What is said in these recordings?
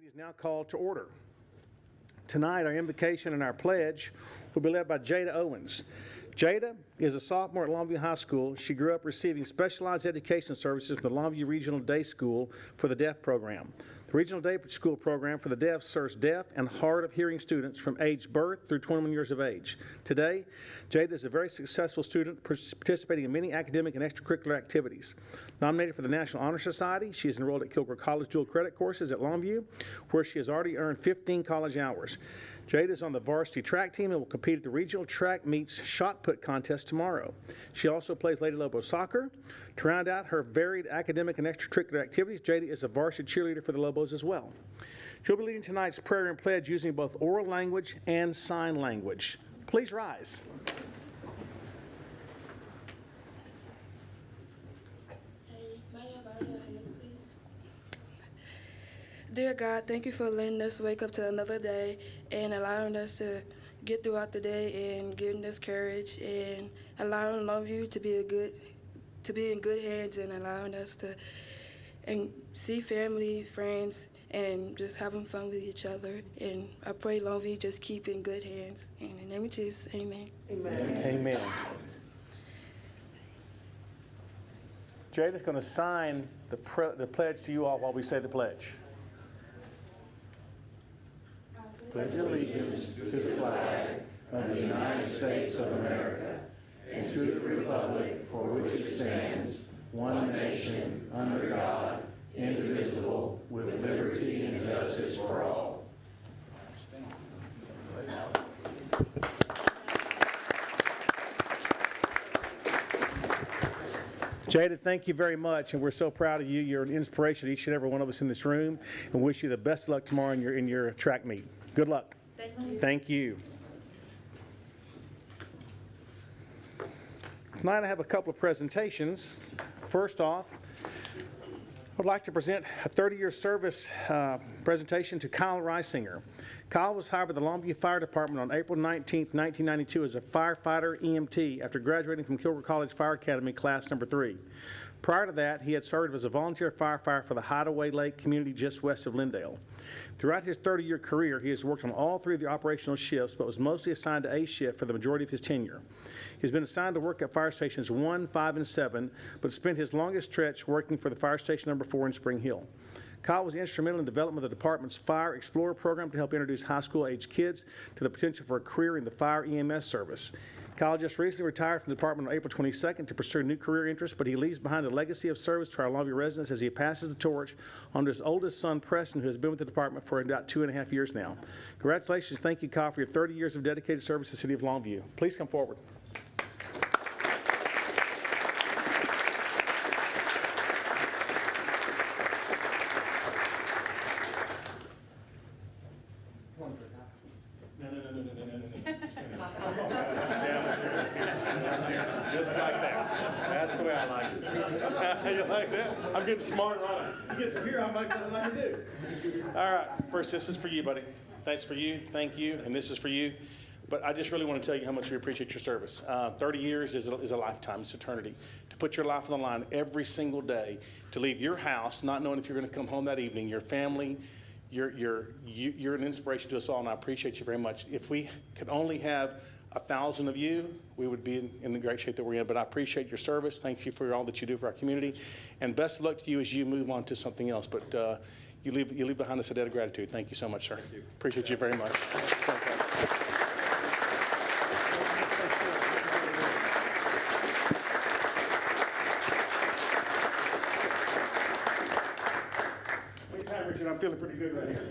is now called to order. Tonight, our invocation and our pledge will be led by Jada Owens. Jada is a sophomore at Longview High School. She grew up receiving specialized education services from the Longview Regional Day School for the Deaf program. The Regional Day School program for the deaf serves deaf and hard of hearing students from age birth through 21 years of age. Today, Jada is a very successful student participating in many academic and extracurricular activities. Nominated for the National Honor Society, she is enrolled at Kilgore College dual credit courses at Longview, where she has already earned 15 college hours. Jada is on the varsity track team and will compete at the regional track meets shot put contest tomorrow. She also plays Lady Lobo soccer. To round out her varied academic and extracurricular activities, Jada is a varsity cheerleader for the Lobos as well. She'll be leading tonight's prayer and pledge using both oral language and sign language. Please rise. Dear God, thank you for letting us wake up to another day and allowing us to get throughout the day and giving us courage and allowing Longview to be in good hands and allowing us to see family, friends, and just having fun with each other. And I pray Longview just keep in good hands. In the name of Jesus, amen. Amen. Amen. Jada's going to sign the pledge to you all while we say the pledge. Pledge allegiance to the flag of the United States of America and to the republic for which it stands, one nation, under God, indivisible, with liberty and justice for all. Jada, thank you very much, and we're so proud of you. You're an inspiration to each and every one of us in this room, and wish you the best of luck tomorrow in your track meet. Good luck. Thank you. Thank you. Tonight I have a couple of presentations. First off, I'd like to present a 30-year service presentation to Kyle Reisinger. Kyle was hired by the Longview Fire Department on April 19, 1992 as a firefighter EMT after graduating from Kilgore College Fire Academy Class Number 3. Prior to that, he had served as a volunteer firefighter for the Hideaway Lake community just west of Lindale. Throughout his 30-year career, he has worked on all three of the operational shifts, but was mostly assigned to A shift for the majority of his tenure. He's been assigned to work at fire stations 1, 5, and 7, but spent his longest stretch working for the fire station number 4 in Spring Hill. Kyle was instrumental in the development of the department's Fire Explorer program to help introduce high school-aged kids to the potential for a career in the fire EMS service. Kyle just recently retired from the department on April 22nd to pursue new career interests, but he leaves behind a legacy of service to our Longview residents as he passes the torch on to his oldest son, Preston, who has been with the department for about 2.5 years now. Congratulations. Thank you, Kyle, for your 30 years of dedicated service to the city of Longview. Please come forward. Just like that. That's the way I like it. You like that? I'm getting smart on it. You get some here, I might know what I can do. All right. First, this is for you, buddy. Thanks for you. Thank you. And this is for you. But I just really want to tell you how much we appreciate your service. 30 years is a lifetime. It's eternity. To put your life on the line every single day, to leave your house not knowing if you're going to come home that evening, your family, you're an inspiration to us all, and I appreciate you very much. If we could only have 1,000 of you, we would be in the great shape that we're in. But I appreciate your service. Thank you for all that you do for our community, and best of luck to you as you move on to something else. But you leave behind us a debt of gratitude. Thank you so much, sir. Appreciate you very much. Richard, I'm feeling pretty good right here.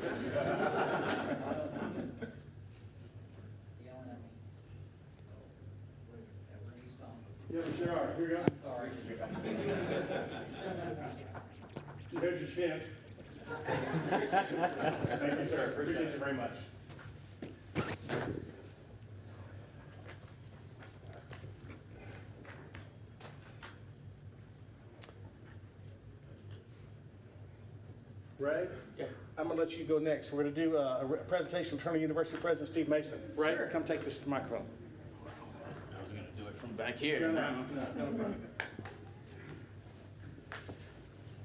Yeah, we sure are. Here you go. I'm sorry. Here's your chance. Thank you, sir. Appreciate you very much. Ray, I'm going to let you go next. We're going to do a presentation from Turner University President Steve Mason. Ray, sure. Come take this microphone. I was going to do it from back here. No.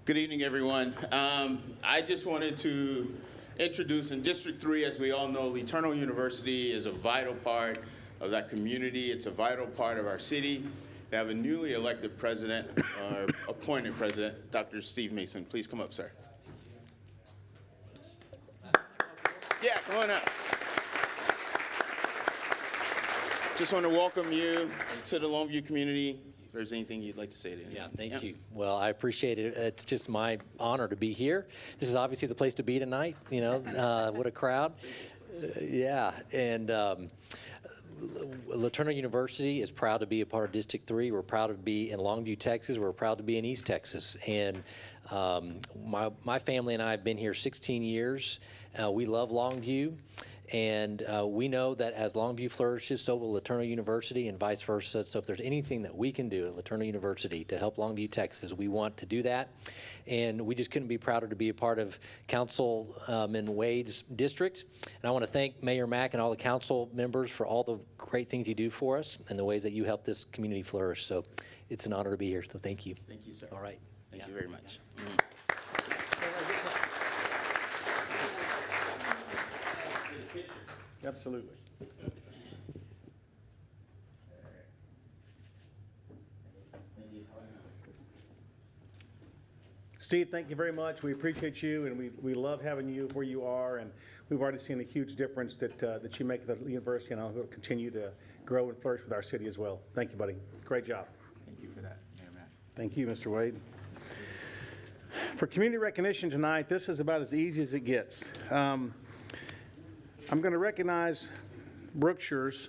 Good evening, everyone. I just wanted to introduce in District 3, as we all know, Eternal University is a vital part of that community. It's a vital part of our city. They have a newly elected president, or appointed president, Dr. Steve Mason. Please come up, sir. Yeah, come on up. Just want to welcome you to the Longview community. If there's anything you'd like to say to him. Yeah, thank you. Well, I appreciate it. It's just my honor to be here. This is obviously the place to be tonight, you know, what a crowd. Yeah, and LeTourneau University is proud to be a part of District 3. We're proud to be in Longview, Texas. We're proud to be in East Texas. And my family and I have been here 16 years. We love Longview. And we know that as Longview flourishes, so will LeTourneau University and vice versa. So if there's anything that we can do at LeTourneau University to help Longview, Texas, we want to do that. And we just couldn't be prouder to be a part of Councilman Wade's district. And I want to thank Mayor Mack and all the council members for all the great things you do for us and the ways that you help this community flourish. So it's an honor to be here. So thank you. Thank you, sir. All right. Thank you very much. Absolutely. Steve, thank you very much. We appreciate you, and we love having you where you are, and we've already seen a huge difference that you make at the university, and will continue to grow and flourish with our city as well. Thank you, buddy. Great job. Thank you for that, Mayor Mack. Thank you, Mr. Wade. For community recognition tonight, this is about as easy as it gets. I'm going to recognize Brookshire's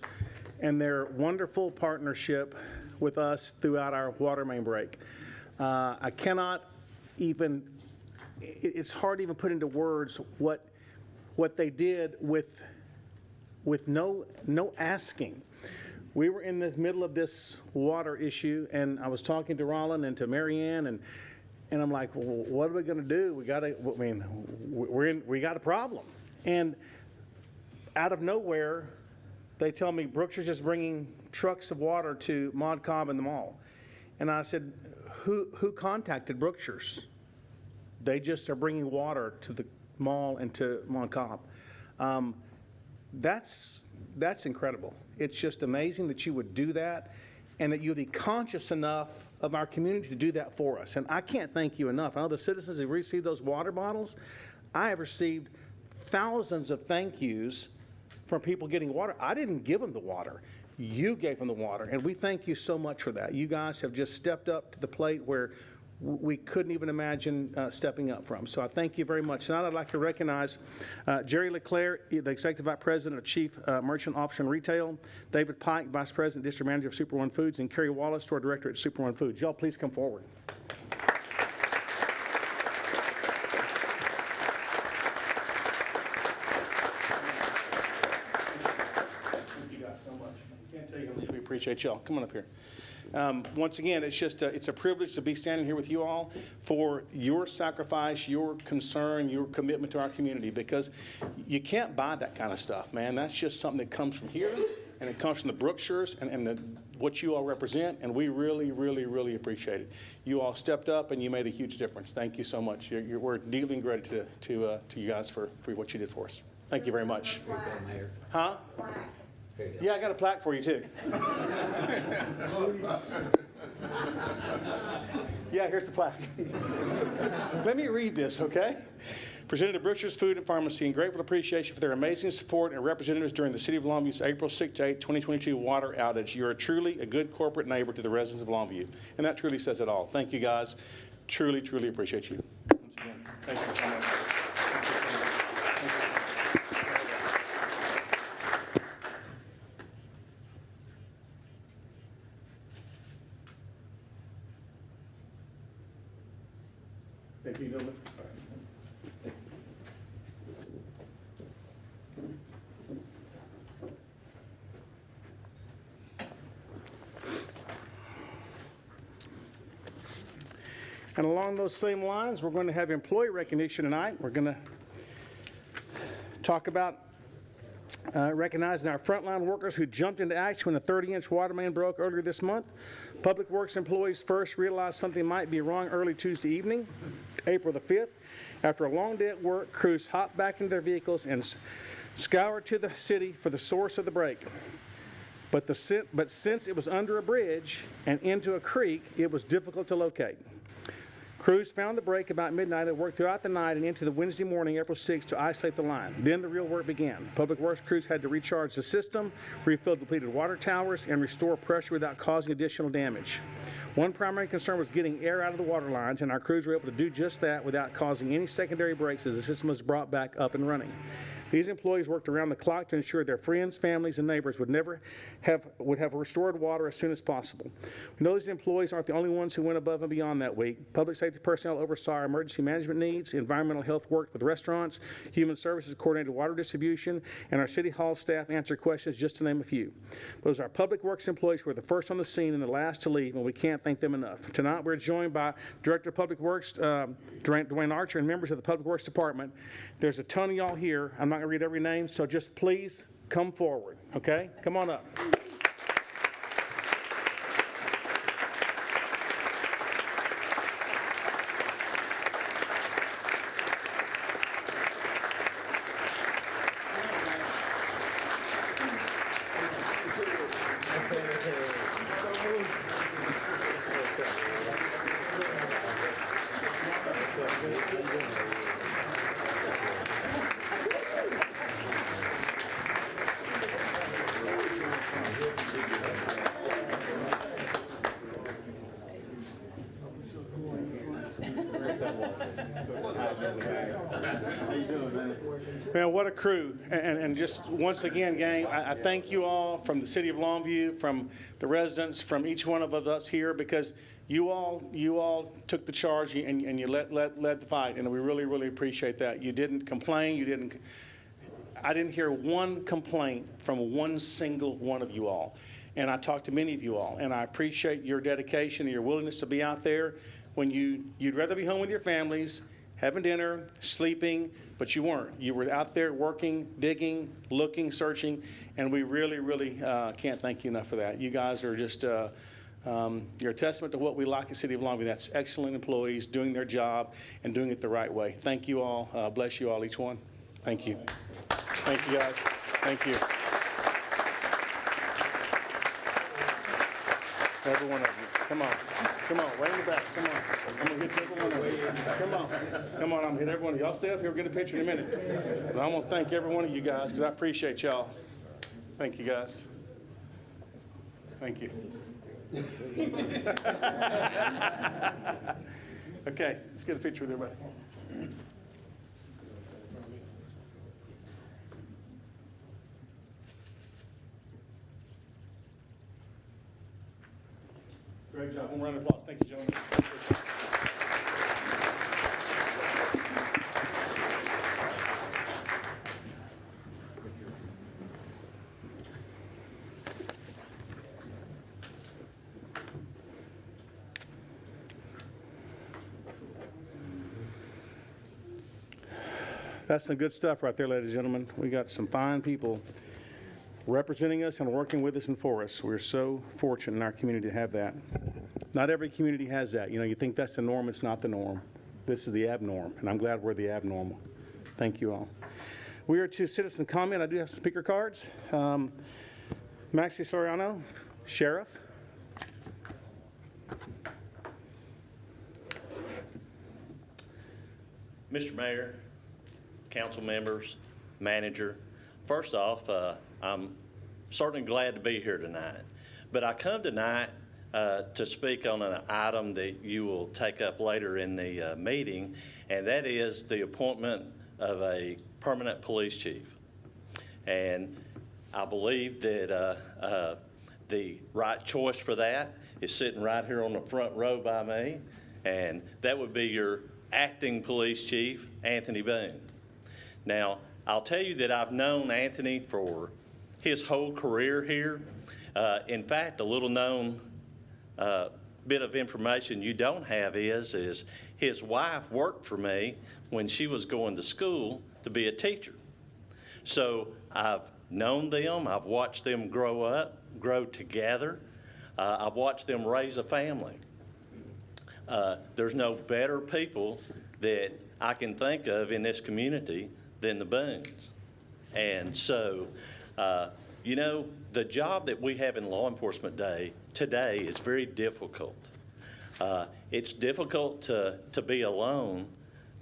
and their wonderful partnership with us throughout our water main break. I cannot even, it's hard to even put into words what they did with no asking. We were in the middle of this water issue, and I was talking to Rollin and to Marianne, and I'm like, well, what are we going to do? We got a problem. And out of nowhere, they tell me Brookshire's just bringing trucks of water to Mod Cobb and the mall. And I said, who contacted Brookshire's? They just are bringing water to the mall and to Mod Cobb. That's incredible. It's just amazing that you would do that and that you'd be conscious enough of our community to do that for us. And I can't thank you enough. I know the citizens who received those water bottles, I have received thousands of thank yous from people getting water. I didn't give them the water. You gave them the water, and we thank you so much for that. You guys have just stepped up to the plate where we couldn't even imagine stepping up from. So I thank you very much. Now I'd like to recognize Jerry Leclerc, the Executive Vice President of Chief Merchant Officer in Retail, David Pike, Vice President, District Manager of Super One Foods, and Kerry Wallace, Store Director at Super One Foods. Y'all please come forward. We appreciate y'all. Come on up here. Once again, it's a privilege to be standing here with you all for your sacrifice, your concern, your commitment to our community, because you can't buy that kind of stuff, man. That's just something that comes from here, and it comes from the Brookshires and what you all represent, and we really, really, really appreciate it. You all stepped up, and you made a huge difference. Thank you so much. We're deeply indebted to you guys for what you did for us. Thank you very much. Huh? Yeah, I got a plaque for you, too. Yeah, here's the plaque. Let me read this, okay? Presented to Brookshire's Food and Pharmacy in grateful appreciation for their amazing support and representatives during the City of Longview's April 6 to 8, 2022 water outage. You are truly a good corporate neighbor to the residents of Longview, and that truly says it all. Thank you, guys. Truly, truly appreciate you. Once again, thank you so much. Thank you, gentlemen. And along those same lines, we're going to have employee recognition tonight. We're going to talk about recognizing our frontline workers who jumped into action when the 30-inch water main broke earlier this month. Public Works employees first realized something might be wrong early Tuesday evening, April the 5th, After a long day at work, crews hopped back into their vehicles and scoured to the city for the source of the break. But since it was under a bridge and into a creek, it was difficult to locate. Crews found the break about midnight and worked throughout the night and into the Wednesday morning, April 6th, to isolate the line. Then the real work began. Public Works crews had to recharge the system, refill depleted water towers, and restore pressure without causing additional damage. One primary concern was getting air out of the water lines, and our crews were able to do just that without causing any secondary breaks as the system was brought back up and running. These employees worked around the clock to ensure their friends, families, and neighbors would have restored water as soon as possible. We know these employees aren't the only ones who went above and beyond that week. Public safety personnel oversaw our emergency management needs, environmental health worked with restaurants, human services coordinated water distribution, and our city hall staff answered questions, just to name a few. Those are our public works employees who were the first on the scene and the last to leave, and we can't thank them enough. Tonight we're joined by Director of Public Works, Dwayne Archer, and members of the Public Works Department. There's a ton of y'all here. I'm not going to read every name, so just please come forward, okay? Come on up. Man, what a crew. And just once again, gang, I thank you all from the city of Longview, from the residents, from each one of us here, because you all took the charge and you led the fight, and we really, really appreciate that. You didn't complain. I didn't hear one complaint from one single one of you all. And I talked to many of you all, and I appreciate your dedication and your willingness to be out there when you'd rather be home with your families, having dinner, sleeping, but you weren't. You were out there working, digging, looking, searching, and we really, really can't thank you enough for that. You guys are just, you're a testament to what we like in the city of Longview. That's excellent employees doing their job and doing it the right way. Thank you all. Bless you all, each one. Thank you. Thank you, guys. Thank you. Every one of you. Come on. Come on. Way in the back. Come on. I'm going to hit every one of you. Come on. Come on. I'm going to hit every one of you. Y'all stay up here. We'll get a picture in a minute. But I'm going to thank every one of you guys because I appreciate y'all. Thank you, guys. Thank you. Okay. Let's get a picture with everybody. Great job. One round of applause. Thank you, gentlemen. That's some good stuff right there, ladies and gentlemen. We got some fine people representing us and working with us and for us. We're so fortunate in our community to have that. Not every community has that. You know, you think that's the norm, it's not the norm. This is the abnorm, and I'm glad we're the abnormal. Thank you all. We are to citizen comment. I do have some speaker cards. Maxi Soriano, Sheriff. Mr. Mayor, council members, manager, first off, I'm certainly glad to be here tonight. But I come tonight to speak on an item that you will take up later in the meeting, and that is the appointment of a permanent police chief. And I believe that the right choice for that is sitting right here on the front row by me, and that would be your acting police chief, Anthony Boone. Now, I'll tell you that I've known Anthony for his whole career here. In fact, a little known bit of information you don't have is his wife worked for me when she was going to school to be a teacher. So I've known them, I've watched them grow up, grow together. I've watched them raise a family. There's no better people that I can think of in this community than the Boones. And so, you know, the job that we have in Law Enforcement Day today is very difficult. It's difficult to be alone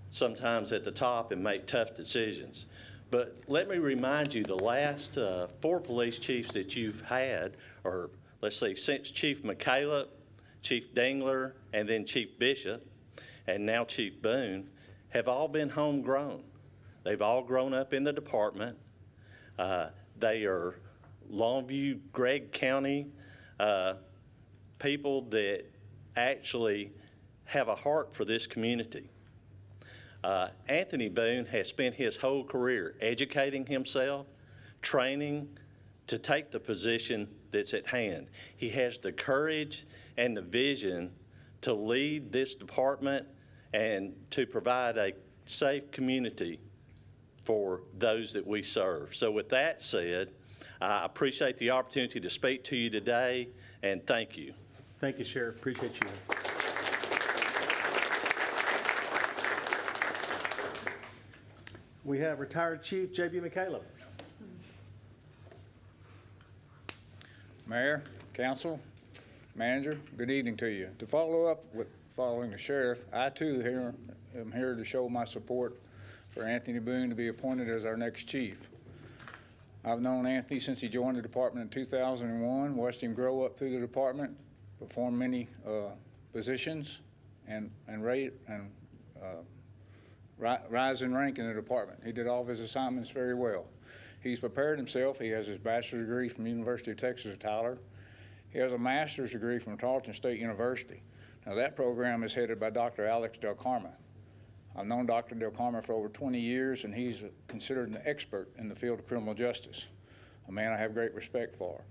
sometimes at the top and make tough decisions. But let me remind you, the last 4 police chiefs that you've had, or let's say since Chief McCaleb, Chief Dingler, and then Chief Bishop, and now Chief Boone, have all been homegrown. They've all grown up in the department. They are Longview, Gregg County people that actually have a heart for this community. Anthony Boone has spent his whole career educating himself, training to take the position that's at hand. He has the courage and the vision to lead this department and to provide a safe community for those that we serve. So with that said, I appreciate the opportunity to speak to you today, and thank you. Thank you, Sheriff. Appreciate you. We have retired Chief J.B. McCaleb. Mayor, council, manager, good evening to you. To follow up with following the sheriff, I too am here to show my support for Anthony Boone to be appointed as our next chief. I've known Anthony since he joined the department in 2001, watched him grow up through the department, perform many positions, and rise in rank in the department. He did all of his assignments very well. He's prepared himself. He has his bachelor's degree from the University of Texas at Tyler. He has a master's degree from Tarleton State University. Now that program is headed by Dr. Alex Del Carmen. I've known Dr. Del Carmen for over 20 years, and he's considered an expert in the field of criminal justice, a man I have great respect for.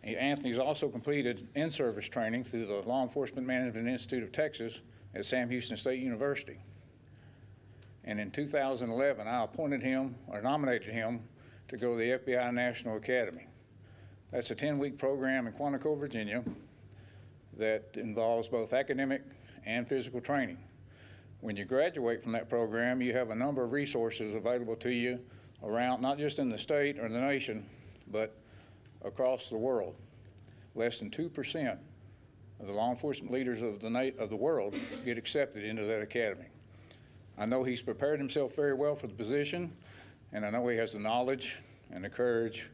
Anthony's also completed in-service training through the Law Enforcement Management Institute of Texas at Sam Houston State University. And in 2011, I appointed him, or nominated him, to go to the FBI National Academy. That's a 10-week program in Quantico, Virginia, that involves both academic and physical training. When you graduate from that program, you have a number of resources available to you around, not just in the state or the nation, but across the world. Less than 2% of the law enforcement leaders of the world get accepted into that academy. I know he's prepared himself very well for the position, and I know he has the knowledge and the courage,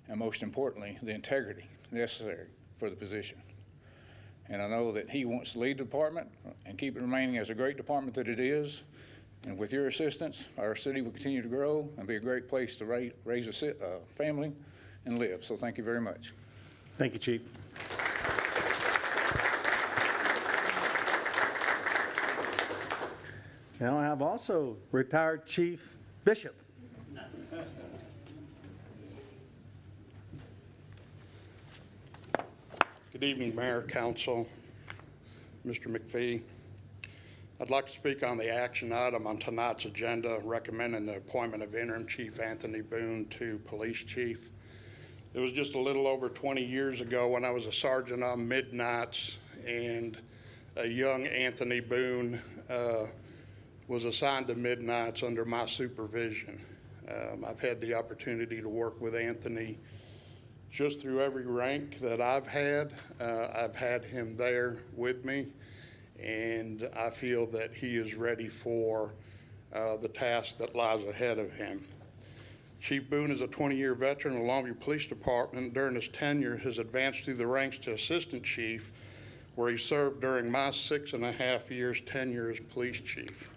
and most importantly, the integrity necessary for the position. And I know that he wants to lead the department and keep it remaining as a great department that it is. And with your assistance, our city will continue to grow and be a great place to raise a family and live. So thank you very much. Thank you, Chief. Now I have also retired Chief Bishop. Good evening, Mayor, Council, Mr. McPhee. I'd like to speak on the action item on tonight's agenda, recommending the appointment of Interim Chief Anthony Boone to Police Chief. It was just a little over 20 years ago when I was a sergeant on midnights, and a young Anthony Boone was assigned to midnights under my supervision. I've had the opportunity to work with Anthony just through every rank that I've had him there with me, and I feel that he is ready for the task that lies ahead of him. Chief Boone is a 20-year veteran of the Longview Police Department. During his tenure, has advanced through the ranks to Assistant Chief, where he served during my 6.5 years tenure as Police Chief.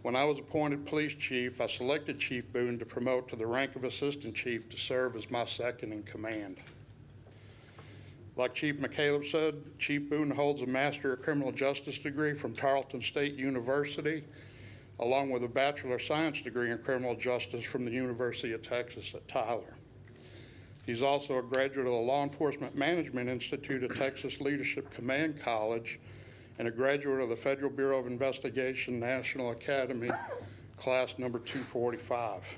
When I was appointed Police Chief, I selected Chief Boone to promote to the rank of Assistant Chief to serve as my second in command. Like Chief McCaleb said, Chief Boone holds a Master of Criminal Justice degree from Tarleton State University, along with a Bachelor of Science degree in Criminal Justice from the University of Texas at Tyler. He's also a graduate of the Law Enforcement Management Institute at Texas Leadership Command College, and a graduate of the Federal Bureau of Investigation National Academy, class number 245.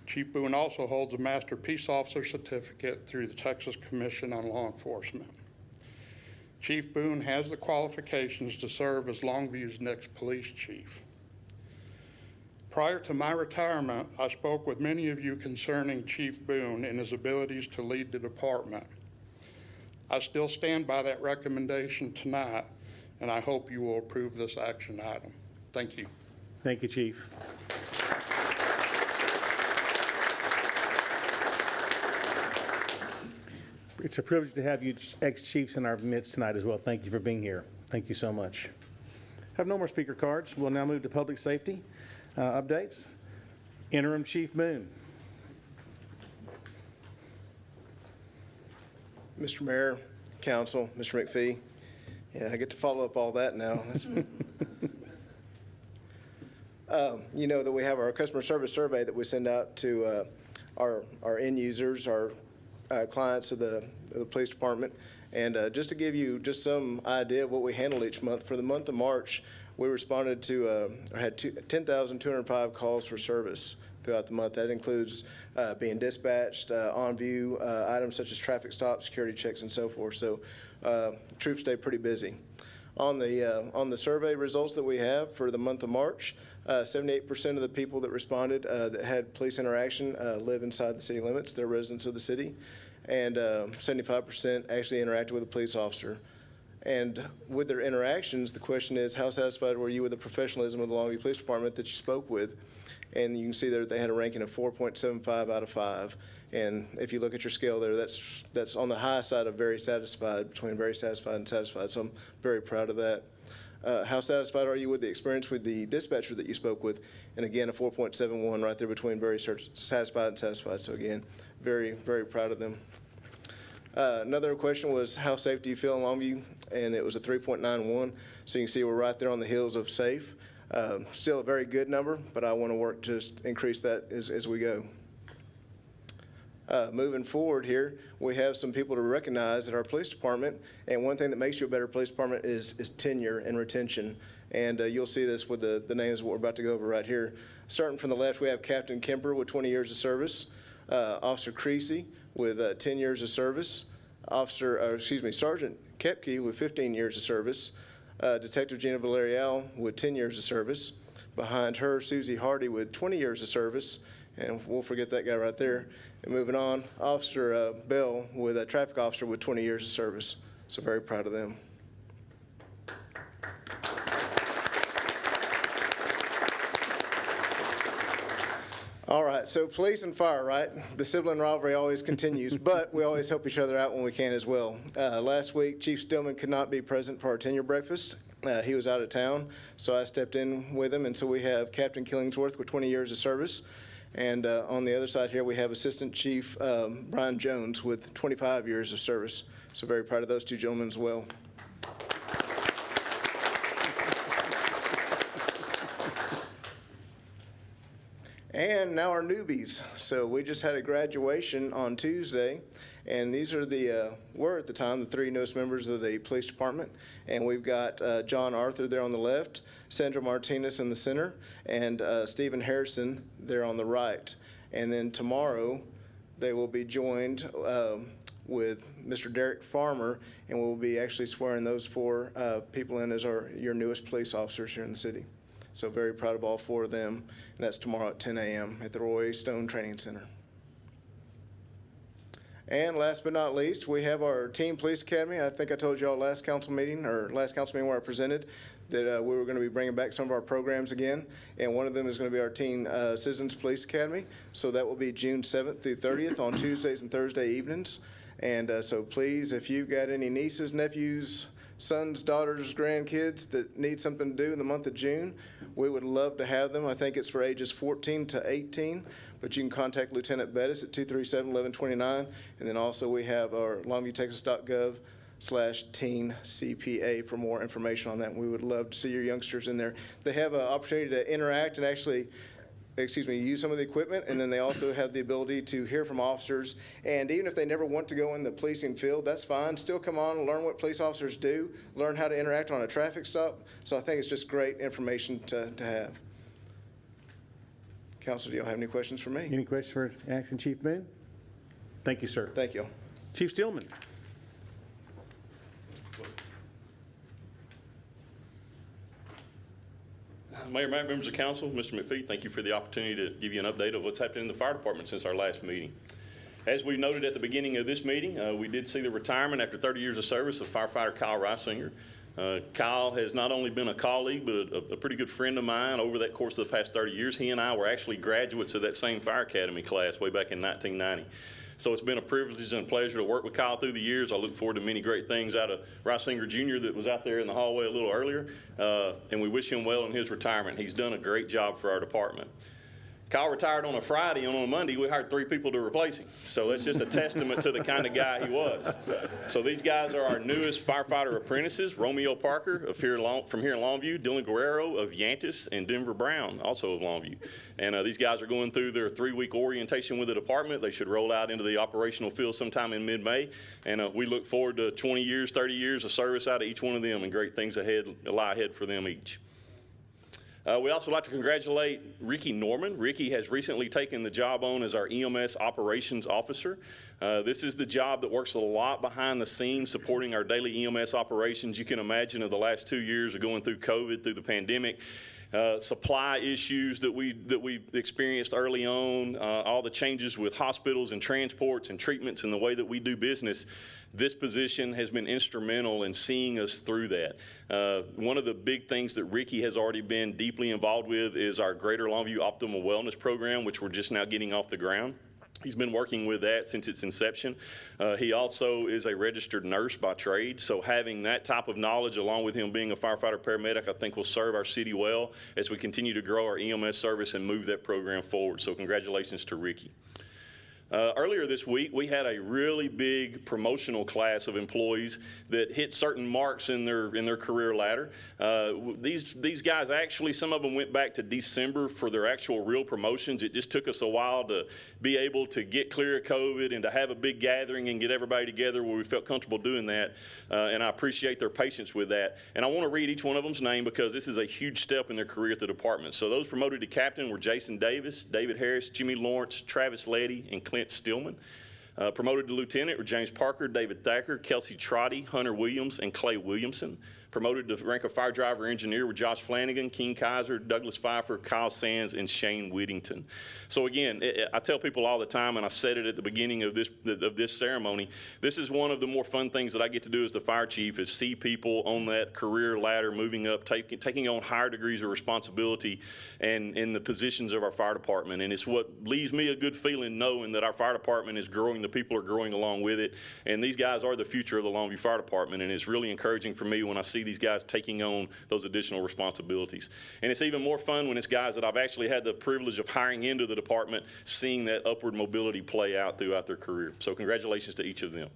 Chief Boone also holds a Master Peace Officer certificate through the Texas Commission on Law Enforcement. Chief Boone has the qualifications to serve as Longview's next police chief. Prior to my retirement, I spoke with many of you concerning Chief Boone and his abilities to lead the department. I still stand by that recommendation tonight, and I hope you will approve this action item. Thank you. Thank you, Chief. It's a privilege to have you ex-chiefs in our midst tonight as well. Thank you for being here. Thank you so much. Have no more speaker cards. We'll now move to public safety updates. Interim Chief Boone. Mr. Mayor, Council, Mr. McPhee. Yeah, I get to follow up all that now. You know that we have our customer service survey that we send out to our end users, our clients of the police department. And just to give you just some idea of what we handle each month, for the month of March, we responded to, or had 10,205 calls for service throughout the month. That includes being dispatched, on view, items such as traffic stops, security checks, and so forth. So troops stay pretty busy. On the survey results that we have for the month of March, 78% of the people that responded that had police interaction live inside the city limits. They're residents of the city. And 75% actually interacted with a police officer. And with their interactions, the question is, how satisfied were you with the professionalism of the Longview Police Department that you spoke with? And you can see there that they had a ranking of 4.75 out of 5. And if you look at your scale there, that's on the high side of very satisfied, between very satisfied and satisfied. So I'm very proud of that. How satisfied are you with the experience with the dispatcher that you spoke with? And again, a 4.71 right there between very satisfied and satisfied. So again, very, very proud of them. Another question was, how safe do you feel in Longview? And it was a 3.91. So you can see we're right there on the heels of safe. Still a very good number, but I want to work to increase that as we go. Moving forward here, we have some people to recognize at our police department, and one thing that makes you a better police department is tenure and retention. And you'll see this with the names of what we're about to go over right here. Starting from the left, we have Captain Kemper with 20 years of service, Officer Creasy with 10 years of service, Sergeant Kepke with 15 years of service, Detective Gina Valerial with 10 years of service. Behind her, Susie Hardy with 20 years of service, and we'll forget that guy right there. And moving on, Officer Bell with a traffic officer with 20 years of service. So very proud of them. All right, so police and fire, right? The sibling rivalry always continues, but we always help each other out when we can as well. Last week, Chief Stillman could not be present for our tenure breakfast. He was out of town, so I stepped in with him, and so we have Captain Killingsworth with 20 years of service. And on the other side here, we have Assistant Chief Brian Jones with 25 years of service. So very proud of those two gentlemen as well. And now our newbies. So we just had a graduation on Tuesday, and these are were at the time the 3 newest members of the police department. And we've got John Arthur there on the left, Sandra Martinez in the center, and Stephen Harrison there on the right. And then tomorrow they will be joined with Mr. Derek Farmer, and we'll be actually swearing those 4 people in as your newest police officers here in the city. So very proud of all 4 of them, and that's tomorrow at 10 a.m. at the Roy Stone Training Center. And last but not least, we have our Teen Police Academy. I think I told you all last council meeting where I presented that we were going to be bringing back some of our programs again, and one of them is going to be our Teen Citizens Police Academy. So that will be June 7th through 30th on Tuesdays and Thursday evenings. And so please, if you've got any nieces, nephews, sons, daughters, grandkids that need something to do in the month of June, we would love to have them. I think it's for ages 14 to 18, but you can contact Lieutenant Bettis at 237-1129, and then also we have our longviewtexas.gov/teen CPA for more information on that. And we would love to see your youngsters in there. They have an opportunity to interact and actually use some of the equipment, and then they also have the ability to hear from officers. And even if they never want to go in the policing field, that's fine. Still come on and learn what police officers do, learn how to interact on a traffic stop. So I think it's just great information to have. Council, do y'all have any questions for me? Any questions for Acting Chief Boone? Thank you, sir. Thank you. Chief Stillman. Mayor, Matt, members of council, Mr. McPhee, thank you for the opportunity to give you an update of what's happening in the fire department since our last meeting. As we noted at the beginning of this meeting, we did see the retirement after 30 years of service of firefighter Kyle Reisinger. Kyle has not only been a colleague, but a pretty good friend of mine over that course of the past 30 years. He and I were actually graduates of that same fire academy class way back in 1990. So it's been a privilege and a pleasure to work with Kyle through the years. I look forward to many great things out of Reisinger Jr. that was out there in the hallway a little earlier, and we wish him well in his retirement. He's done a great job for our department. Kyle retired on a Friday, and on a Monday, we hired 3 people to replace him. So that's just a testament to the kind of guy he was. So these guys are our newest firefighter apprentices: Romeo Parker from here in Longview, Dylan Guerrero of Yantis, and Denver Brown, also of Longview. And these guys are going through their 3-week orientation with the department. They should roll out into the operational field sometime in mid-May. And we look forward to 20 years, 30 years of service out of each one of them, and great things lie ahead for them each. We also like to congratulate Ricky Norman. Ricky has recently taken the job on as our EMS operations officer. This is the job that works a lot behind the scenes supporting our daily EMS operations. You can imagine of the last 2 years of going through COVID, through the pandemic, supply issues that we experienced early on, all the changes with hospitals and transports and treatments and the way that we do business. This position has been instrumental in seeing us through that. One of the big things that Ricky has already been deeply involved with is our Greater Longview Optimal Wellness Program, which we're just now getting off the ground. He's been working with that since its inception. He also is a registered nurse by trade, so having that type of knowledge along with him being a firefighter paramedic, I think will serve our city well as we continue to grow our EMS service and move that program forward. So congratulations to Ricky. Earlier this week, we had a really big promotional class of employees that hit certain marks in their career ladder. These guys actually, some of them went back to December for their actual real promotions. It just took us a while to be able to get clear of COVID and to have a big gathering and get everybody together where we felt comfortable doing that. And I appreciate their patience with that. And I want to read each one of them's name because this is a huge step in their career at the department. So those promoted to captain were Jason Davis, David Harris, Jimmy Lawrence, Travis Leddy, and Clint Stillman. Promoted to lieutenant were James Parker, David Thacker, Kelsey Trotty, Hunter Williams, and Clay Williamson. Promoted to rank of fire driver engineer were Josh Flanagan, King Kaiser, Douglas Pfeiffer, Kyle Sands, and Shane Whittington. So again, I tell people all the time, and I said it at the beginning of this ceremony, this is one of the more fun things that I get to do as the fire chief, is see people on that career ladder moving up, taking on higher degrees of responsibility and in the positions of our fire department. And it's what leaves me a good feeling knowing that our fire department is growing, the people are growing along with it, and these guys are the future of the Longview Fire Department, and it's really encouraging for me when I see these guys taking on those additional responsibilities. And it's even more fun when it's guys that I've actually had the privilege of hiring into the department, seeing that upward mobility play out throughout their career. So congratulations to each of them.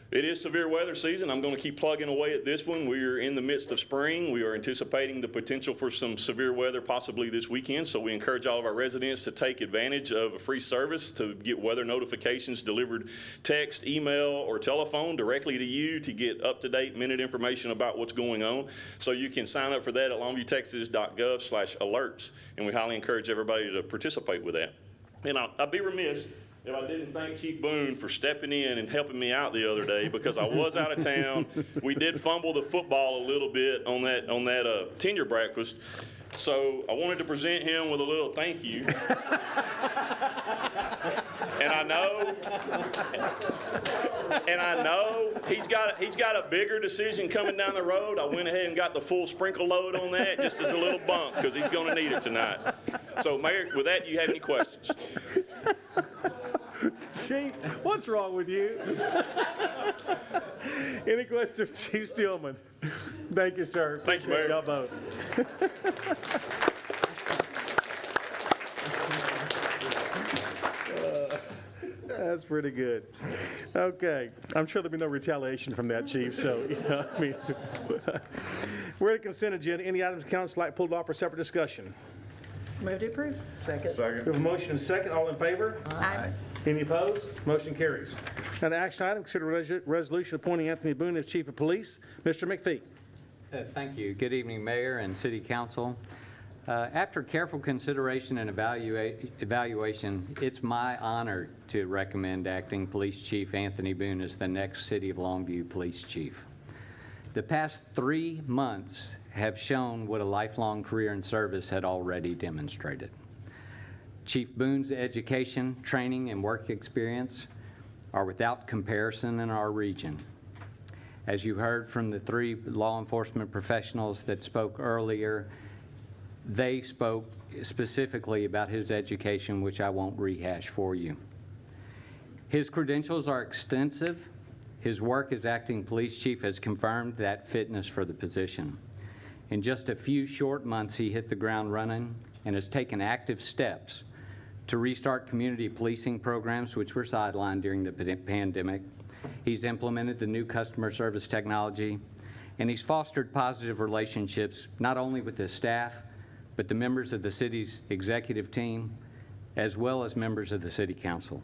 It is severe weather season. I'm going to keep plugging away at this one. We are in the midst of spring. We are anticipating the potential for some severe weather possibly this weekend, so we encourage all of our residents to take advantage of a free service to get weather notifications delivered text, email, or telephone directly to you to get up-to-date minute information about what's going on. So you can sign up for that at longviewtexas.gov/alerts, and we highly encourage everybody to participate with that. And I'd be remiss if I didn't thank Chief Boone for stepping in and helping me out the other day, because I was out of town. We did fumble the football a little bit on that tenure breakfast. So I wanted to present him with a little thank you. And I know he's got a bigger decision coming down the road. I went ahead and got the full sprinkle load on that just as a little bump, because he's going to need it tonight. So Mayor, with that, do you have any questions? Chief, what's wrong with you? Any questions, Chief Stillman? Thank you, sir. Thank you, Mayor. Y'all both. That's pretty good. Okay, I'm sure there'll be no retaliation from that, Chief. So, I mean, we're at the consent agenda. Any items council like pulled off for separate discussion? Move to approve. We have a motion and a second. All in favor? Aye. Any opposed? Motion carries. Now, the action item, consider resolution appointing Anthony Boone as Chief of Police. Mr. McPhee. Thank you. Good evening, Mayor and City Council. After careful consideration and evaluation, it's my honor to recommend Acting Police Chief Anthony Boone as the next City of Longview Police Chief. The past 3 months have shown what a lifelong career in service had already demonstrated. Chief Boone's education, training, and work experience are without comparison in our region. As you heard from the 3 law enforcement professionals that spoke earlier, they spoke specifically about his education, which I won't rehash for you. His credentials are extensive. His work as acting police chief has confirmed that fitness for the position. In just a few short months, he hit the ground running and has taken active steps to restart community policing programs, which were sidelined during the pandemic. He's implemented the new customer service technology, and he's fostered positive relationships not only with his staff, but the members of the city's executive team, as well as members of the city council.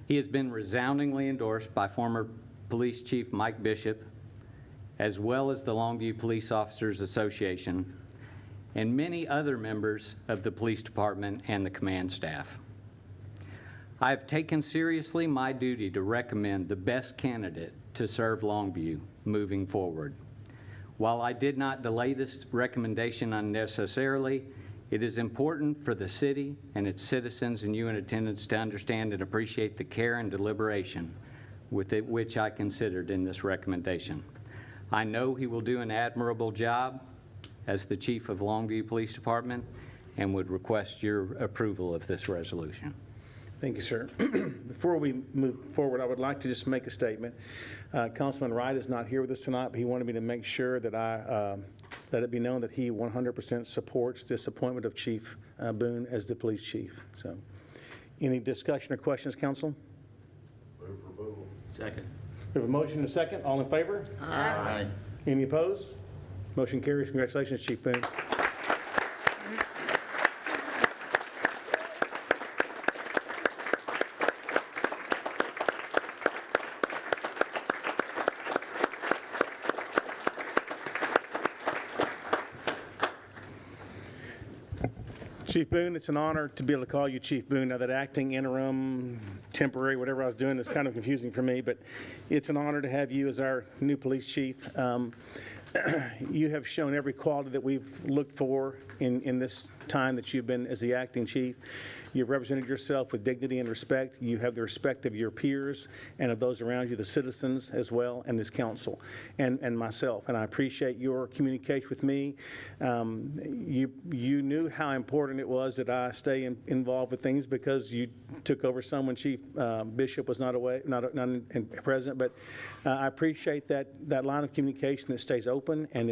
He has been resoundingly endorsed by former Police Chief Mike Bishop, as well as the Longview Police Officers Association, and many other members of the police department and the command staff. I have taken seriously my duty to recommend the best candidate to serve Longview moving forward. While I did not delay this recommendation unnecessarily, it is important for the city and its citizens and you in attendance to understand and appreciate the care and deliberation with which I considered in this recommendation. I know he will do an admirable job as the Chief of Longview Police Department and would request your approval of this resolution. Thank you, sir. Before we move forward, I would like to just make a statement. Councilman Wright is not here with us tonight, but he wanted me to make sure that let it be known that he 100% supports this appointment of Chief Boone as the police chief. So, any discussion or questions, council? Move for approval. Second. We have a motion and a second. All in favor? Aye. Any opposed? Motion carries. Congratulations, Chief Boone. Chief Boone, it's an honor to be able to call you Chief Boone. Now that acting, interim, temporary, whatever I was doing is kind of confusing for me, but it's an honor to have you as our new police chief. You have shown every quality that we've looked for in this time that you've been as the acting chief. You've represented yourself with dignity and respect. You have the respect of your peers and of those around you, the citizens as well, and this council, and myself. And I appreciate your communication with me. You knew how important it was that I stay involved with things because you took over some when Chief Bishop was not present. But I appreciate that line of communication that stays open, and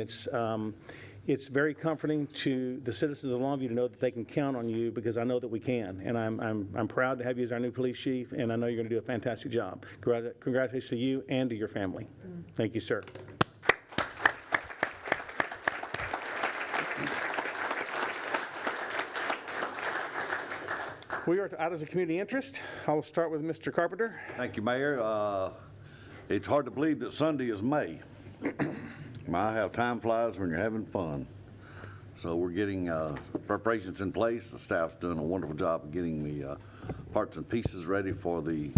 it's very comforting to the citizens of Longview to know that they can count on you, because I know that we can. And I'm proud to have you as our new police chief, and I know you're going to do a fantastic job. Congratulations to you and to your family. Thank you, sir. We are to items of community interest. I will start with Mr. Carpenter. Thank you, Mayor. It's hard to believe that Sunday is May. How time flies when you're having fun. So we're getting preparations in place. The staff's doing a wonderful job of getting the parts and pieces ready for the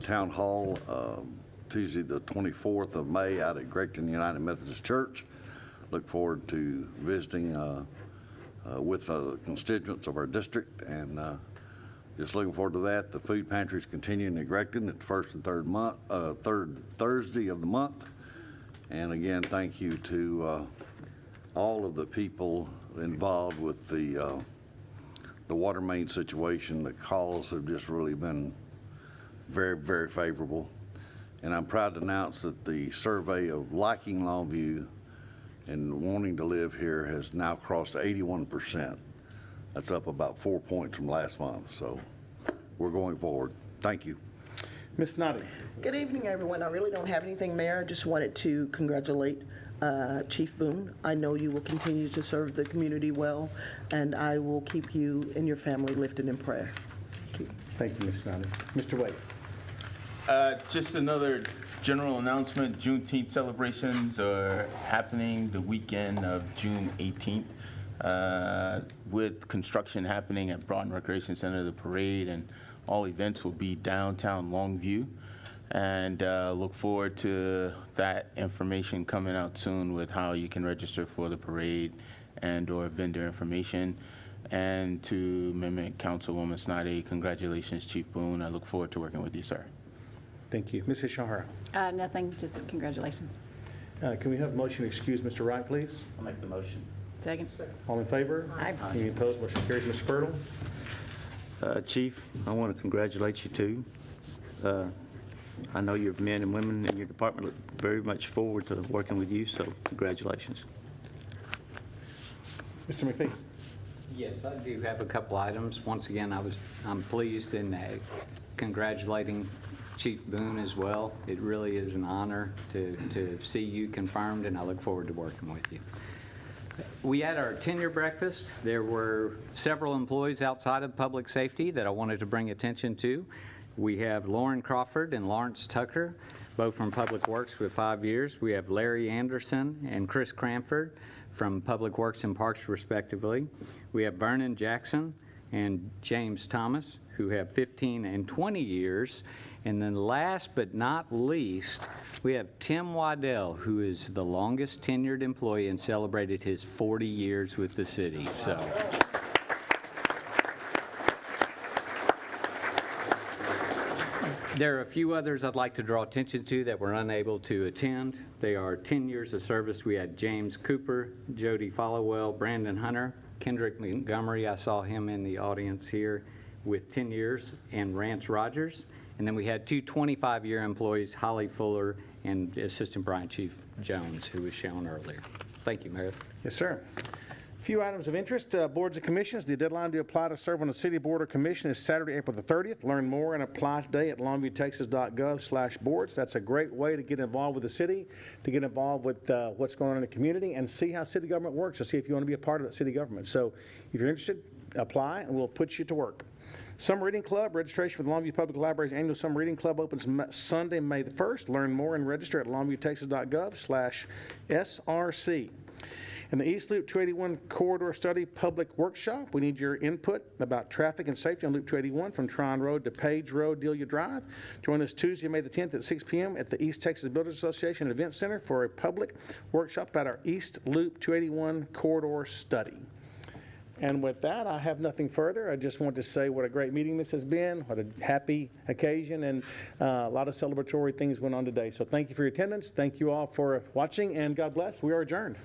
town hall Tuesday the 24th of May out at Gregton United Methodist Church. Look forward to visiting with the constituents of our district, and just looking forward to that. The food pantry is continuing at Gregton at the first and third Thursday of the month. And again, thank you to all of the people involved with the water main situation. The calls have just really been very, very favorable. And I'm proud to announce that the survey of liking Longview and wanting to live here has now crossed 81%. That's up about 4 points from last month. So we're going forward. Thank you. Ms. Noddy. Good evening, everyone. I really don't have anything, Mayor. I just wanted to congratulate Chief Boone. I know you will continue to serve the community well, and I will keep you and your family lifted in prayer. Thank you. Thank you, Ms. Noddy. Mr. Wade. Just another general announcement. Juneteenth celebrations are happening the weekend of June 18th. With construction happening at Broughton Recreation Center, the parade and all events will be downtown Longview. and look forward to that information coming out soon with how you can register for the parade and/or vendor information. And to mimic Councilwoman Snoddy, congratulations, Chief Boone. I look forward to working with you, sir. Thank you. Ms. Ishihara, Nothing, just congratulations. can we have a motion to excuse Mr. Wright, please? I'll make the motion. Second. All in favor? Aye. Any opposed? Motion carries. Mr. Kirtle? Chief, I want to congratulate you too. I know your men and women in your department look very much forward to working with you, so congratulations. Mr. McPhee? Yes, I do have a couple items. Once again, I'm pleased in congratulating Chief Boone as well. It really is an honor to see you confirmed, and I look forward to working with you. We had our tenure breakfast. There were several employees outside of public safety that I wanted to bring attention to. We have Lauren Crawford and Lawrence Tucker, both from Public Works with 5 years. We have Larry Anderson and Chris Cranford from Public Works and Parks respectively. We have Vernon Jackson and James Thomas, who have 15 and 20 years. And then last but not least, we have Tim Waddell, who is the longest tenured employee and celebrated his 40 years with the city. So. There are a few others I'd like to draw attention to that were unable to attend. They are 10 years of service. We had James Cooper, Jody Followell, Brandon Hunter, Kendrick Montgomery, I saw him in the audience here with 10 years, and Rance Rogers. And then we had two 25-year employees, Holly Fuller and Assistant Bryant Chief Jones, who was shown earlier. Thank you, Mayor. Yes, sir. A few items of interest. Boards and commissions. The deadline to apply to serve on the city board or commission is Saturday, April the 30th. Learn more and apply today at longviewtexas.gov/boards. That's a great way to get involved with the city, to get involved with what's going on in the community, and see how city government works, to see if you want to be a part of that city government. So if you're interested, apply, and we'll put you to work. Summer Reading Club. Registration for the Longview Public Library's annual Summer Reading Club opens Sunday, May the 1st. Learn more and register at longviewtexas.gov/SRC. And the East Loop 281 Corridor Study Public Workshop. We need your input about traffic and safety on Loop 281 from Tryon Road to Page Road, Delia Drive. Join us Tuesday, May the 10th at 6 p.m. at the East Texas Builders Association Event Center for a public workshop about our East Loop 281 Corridor Study. And with that, I have nothing further. I just want to say what a great meeting this has been, what a happy occasion, and a lot of celebratory things went on today. So thank you for your attendance. Thank you all for watching, and God bless. We are adjourned.